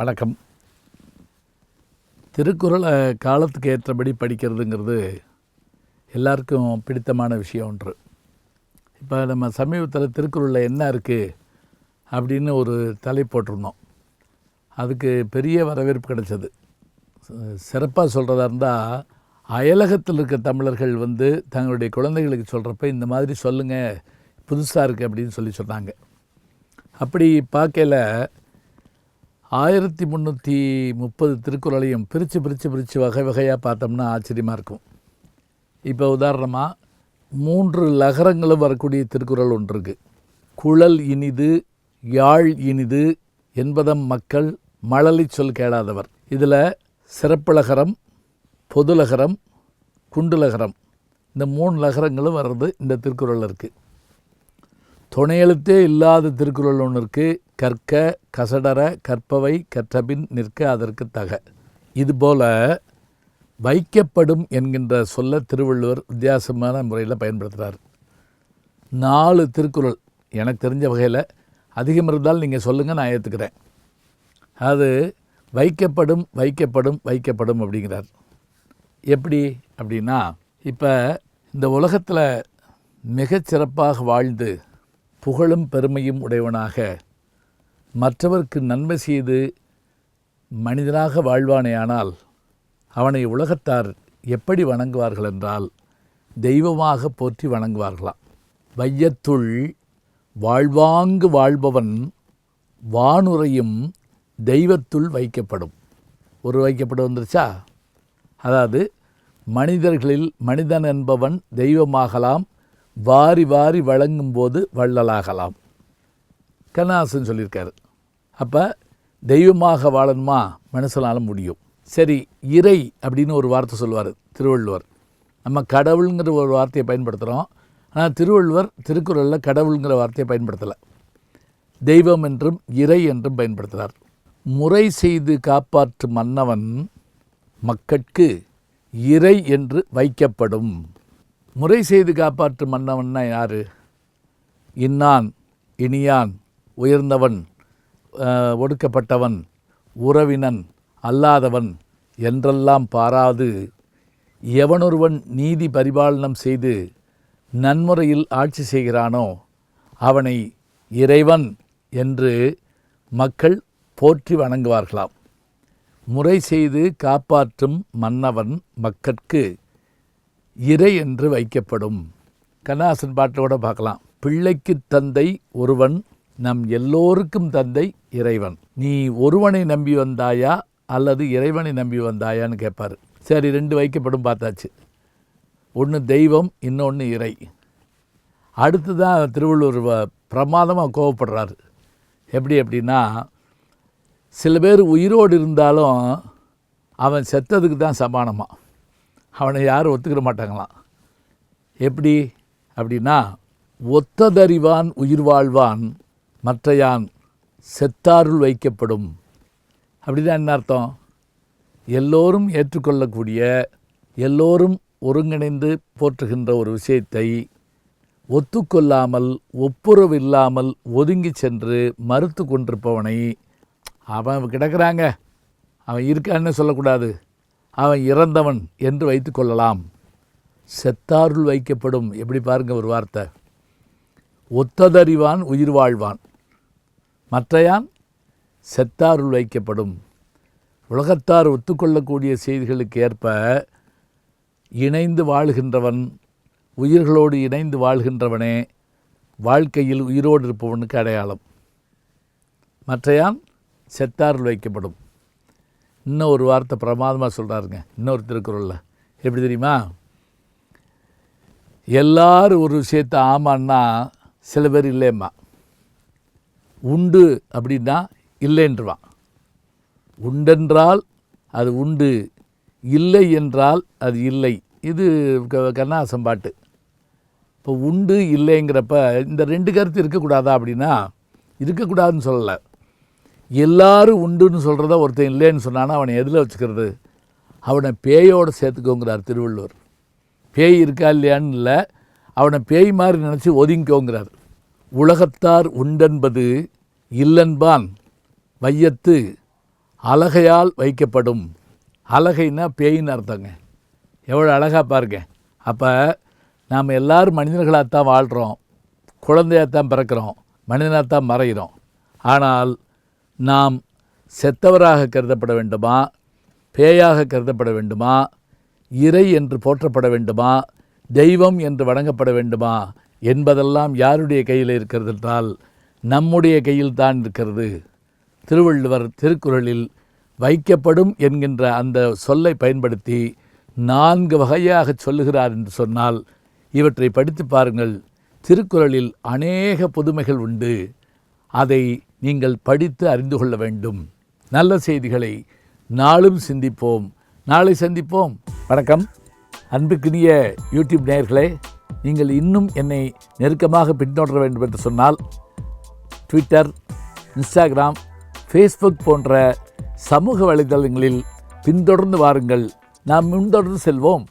வணக்கம். திருக்குறளை காலத்துக்கு ஏற்றபடி படிக்கிறதுங்கிறது எல்லாருக்கும் பிடித்தமான விஷயம் ஒன்று. இப்போ நம்ம சமீபத்தில் திருக்குறளில் என்ன இருக்குது அப்படின்னு ஒரு தலை போட்டிருந்தோம். அதுக்கு பெரிய வரவேற்பு கிடைச்சது. சிறப்பாக சொல்கிறதா இருந்தால், அயலகத்தில் இருக்க தமிழர்கள் தங்களுடைய குழந்தைகளுக்கு சொல்கிறப்ப இந்த மாதிரி சொல்லுங்கள், புதுசாக இருக்குது அப்படின்னு சொன்னாங்க. அப்படி பார்க்கல 1330 திருக்குறளையும் பிரித்து வகை வகையாக பார்த்தோம்னா ஆச்சரியமாக இருக்கும். இப்போ உதாரணமாக 3 லகரங்களும் வரக்கூடிய திருக்குறள் ஒன்று இருக்குது. குழல் இனிது யாழ் இனிது என்பதம் மக்கள் மழலை சொல் கேளாதவர். இதில் சிறப்புலகரம், பொதுலகரம், குண்டுலகரம், இந்த 3 லகரங்களும் வர்றது இந்த திருக்குறள் இருக்குது. துணையெழுத்தே இல்லாத திருக்குறள் ஒன்று இருக்குது. கற்க கசடர கற்பவை கற்றபின் நிற்க அதற்கு தக. இதுபோல் வைக்கப்படும் என்கின்ற சொல்ல திருவள்ளுவர் வித்தியாசமான முறையில் பயன்படுத்துகிறார். 4 திருக்குறள் எனக்கு தெரிஞ்ச வகையில், அதிகம் இருந்தால் நீங்கள் சொல்லுங்கள், நான் ஏற்றுக்கிறேன். அது வைக்கப்படும் வைக்கப்படும் வைக்கப்படும் அப்படிங்கிறார். எப்படி அப்படின்னா, இப்போ இந்த உலகத்தில் மிகச்சிறப்பாக வாழ்ந்து புகழும் பெருமையும் உடையவனாக மற்றவருக்கு நன்மை செய்து மனிதனாக வாழ்வானேயானால் அவனை உலகத்தார் எப்படி வணங்குவார்கள் என்றால் தெய்வமாக போற்றி வணங்குவார்களாம். வையத்துள் வாழ்வாங்கு வாழ்பவன் வானுரையும் தெய்வத்துள் வைக்கப்படும். ஒரு வைக்கப்படும் வந்துருச்சா? அதாவது மனிதர்களில் மனிதன் என்பவன் தெய்வமாகலாம், வாரி வாரி வழங்கும்போது வள்ளலாகலாம். கண்ணாசன் சொல்லியிருக்காரு. அப்போ தெய்வமாக வாழணுமா மனுஷனால முடியும். சரி, இறை அப்படின்னு ஒரு வார்த்தை சொல்லுவார் திருவள்ளுவர். நம்ம கடவுளுங்கிற ஒரு வார்த்தையை பயன்படுத்துகிறோம். ஆனால் திருவள்ளுவர் திருக்குறளில் கடவுளுங்கிற வார்த்தையை பயன்படுத்தலை. தெய்வம் என்றும் இறை என்றும் பயன்படுத்துகிறார். முறை செய்து காப்பாற்றும் மன்னவன் மக்கட்கு இறை என்று வைக்கப்படும். முறை செய்து காப்பாற்றும் மன்னவன்னா யார்? இன்னான் இனியான், உயர்ந்தவன் ஒடுக்கப்பட்டவன், உறவினன் அல்லாதவன் என்றெல்லாம் பாராது எவனொருவன் நீதி பரிபாலனம் செய்து நன்முறையில் ஆட்சி செய்கிறானோ அவனை இறைவன் என்று மக்கள் போற்றி வணங்குவார்களாம். முறை செய்து காப்பாற்றும் மன்னவன் மக்கட்கு இறை என்று வைக்கப்படும். கண்ணாசன் பாட்டோட பார்க்கலாம். பிள்ளைக்கு தந்தை ஒருவன், நம் எல்லோருக்கும் தந்தை இறைவன். நீ ஒருவனை நம்பி வந்தாயா அல்லது இறைவனை நம்பி வந்தாயான்னு கேட்பார். சரி, 2 வைக்கப்படும் பார்த்தாச்சு. ஒன்று தெய்வம், இன்னொன்று இறை. அடுத்து தான் திருவள்ளுவர் பிரமாதமாக கோவப்படுறாரு. எப்படி அப்படின்னா, சில பேர் உயிரோடு இருந்தாலும் அவன் செத்ததுக்கு தான் சமானமாக, அவனை யாரும் ஒத்துக்கிற மாட்டாங்களாம். எப்படி அப்படின்னா, ஒத்ததறிவான் உயிர் வாழ்வான் மற்றையான் செத்தாருள் வைக்கப்படும். அப்படிதான் என்ன அர்த்தம்? எல்லோரும் ஏற்றுக்கொள்ளக்கூடிய, எல்லோரும் ஒருங்கிணைந்து போற்றுகின்ற ஒரு விஷயத்தை ஒத்துக்கொள்ளாமல், ஒப்புரவு இல்லாமல் ஒதுங்கி சென்று மறுத்து கொண்டிருப்பவனை, அவன் கிடக்கிறாங்க, அவன் இருக்கான்னு சொல்லக்கூடாது, அவன் இறந்தவன் என்று வைத்து கொள்ளலாம். செத்தாருள் வைக்கப்படும். எப்படி பாருங்க ஒரு வார்த்தை. ஒத்ததறிவான் உயிர் வாழ்வான் மற்றையான் செத்தாருள் வைக்கப்படும். உலகத்தார் ஒத்துக்கொள்ளக்கூடிய செய்திகளுக்கு ஏற்ப இணைந்து வாழ்கின்றவன், உயிர்களோடு இணைந்து வாழ்கின்றவனே வாழ்க்கையில் உயிரோடு இருப்பவனுக்கு அடையாளம். மற்றையான் செத்தாருள் வைக்கப்படும். இன்னும் ஒரு வார்த்தை பிரமாதமாக சொல்கிறாருங்க இன்னொரு திருக்குறளில். எப்படி தெரியுமா? எல்லாரும் ஒரு விஷயத்தை ஆமான்னா சில பேர் இல்லைம்மா. உண்டு அப்படின்னா இல்லைன்றுவான். உண்டென்றால் அது உண்டு, இல்லை என்றால் அது இல்லை. இது கண்ணாசன் பாட்டு. இப்போ உண்டு இல்லைங்கிறப்ப இந்த 2 கருத்து இருக்கக்கூடாதா அப்படின்னா இருக்கக்கூடாதுன்னு சொல்லலை. எல்லாரும் உண்டுன்னு சொல்கிறத ஒருத்தன் இல்லைன்னு சொன்னான்னா அவனை எதில் வச்சுக்கிறது? அவனை பேயோடு சேர்த்துக்கோங்கிறார் திருவள்ளுவர். பேய் இருக்கா இல்லையான்னு இல்லை, அவனை பேய் மாதிரி நினச்சி ஒதுங்கிக்கோங்கிறார். உலகத்தார் உண்டென்பது இல்லென்பான் வையத்து அலகையால் வைக்கப்படும். அலகைன்னா பேயின்னு அர்த்தங்க. எவ்வளோ அழகாக பாருங்க. அப்போ நாம் எல்லோரும் மனிதர்களாகத்தான் வாழ்கிறோம், குழந்தையாகத்தான் பிறக்கிறோம், மனிதனாகத்தான் மறைகிறோம். ஆனால் நாம் செத்தவராக கருதப்பட வேண்டுமா, பேயாக கருதப்பட வேண்டுமா, இறை என்று போற்றப்பட வேண்டுமா, தெய்வம் என்று வணங்கப்பட வேண்டுமா என்பதெல்லாம் யாருடைய கையில் இருக்கிறது என்றால் நம்முடைய கையில் தான் இருக்கிறது. திருவள்ளுவர் திருக்குறளில் வைக்கப்படும் என்கின்ற அந்த சொல்லை பயன்படுத்தி 4 வகையாக சொல்லுகிறார் என்று சொன்னால் இவற்றை படித்து பாருங்கள். திருக்குறளில் அநேக புதுமைகள் உண்டு. அதை நீங்கள் படித்து அறிந்து கொள்ள வேண்டும். நல்ல செய்திகளை நாளும் சிந்திப்போம். நாளை சந்திப்போம். வணக்கம். அன்புக்குரிய யூடியூப் நேயர்களே, நீங்கள் இன்னும் என்னை நெருக்கமாக பின்தொடர வேண்டும் என்று சொன்னால் ட்விட்டர், இன்ஸ்டாகிராம், ஃபேஸ்புக் போன்ற சமூக வலைதளங்களில் பின்தொடர்ந்து வாருங்கள். நாம் முன்தொடர்ந்து செல்வோம்.